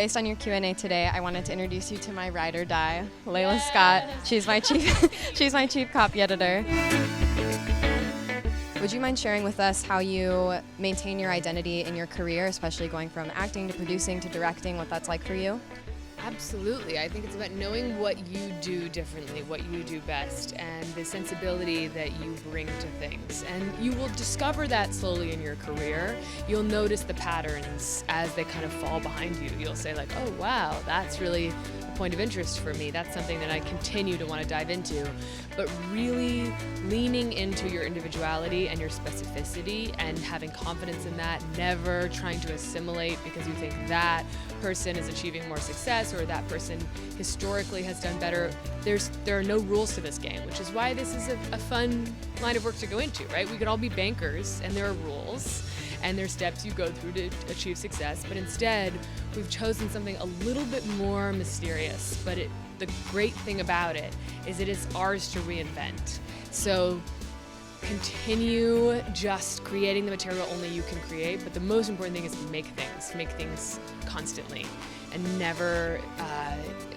based on your Q&A today, I wanted to introduce you to my ride or die, Layla Scott. She's my chief copy editor. Would you mind sharing with us how you maintain your identity in your career, especially going from acting to producing to directing, what that's like for you? Absolutely. I think it's about knowing what you do differently, what you do best, and the sensibility that you bring to things. And you will discover that slowly in your career. You'll notice the patterns as they kind of fall behind you. You'll say like, oh wow, that's really a point of interest for me. That's something that I continue to want to dive into. But really leaning into your individuality and your specificity and having confidence in that, never trying to assimilate because you think that person is achieving more success or that person historically has done better. There are no rules to this game, which is why this is a fun line of work to go into, right? We could all be bankers and there are rules and there are steps you go through to achieve success, but instead we've chosen something a little bit more mysterious, but the great thing about it is it is ours to reinvent. So continue just creating the material only you can create, but the most important thing is make things constantly, and never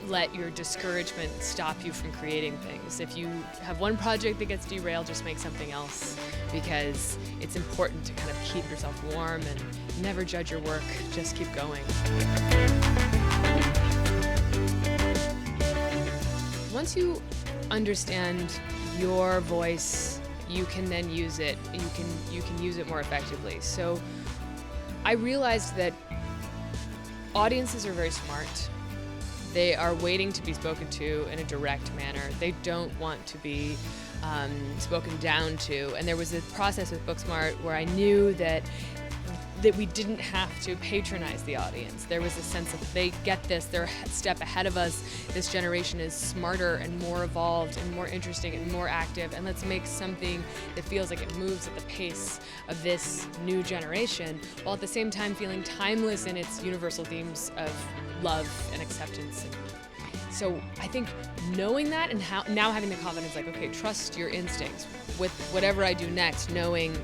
let your discouragement stop you from creating things. If you have one project that gets derailed, just make something else, because it's important to kind of keep yourself warm and never judge your work, just keep going. Once you understand your voice, you can then use it. You can use it more effectively. So I realized that audiences are very smart. They are waiting to be spoken to in a direct manner. They don't want to be spoken down to. And there was a process with Booksmart where I knew that we didn't have to patronize the audience. There was a sense of they get this, they're a step ahead of us. This generation is smarter and more evolved and more interesting and more active, and let's make something that feels like it moves at the pace of this new generation, while at the same time feeling timeless in its universal themes of love and acceptance. So I think knowing that and now having the confidence, like, okay, trust your instincts with whatever I do next, knowing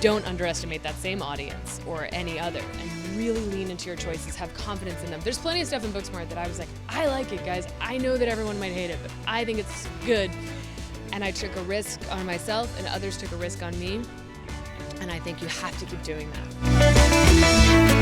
don't underestimate that same audience or any other, and really lean into your choices, have confidence in them. There's plenty of stuff in Booksmart that I was like, I like it, guys. I know that everyone might hate it, but I think it's good. And I took a risk on myself and others took a risk on me. And I think you have to keep doing that.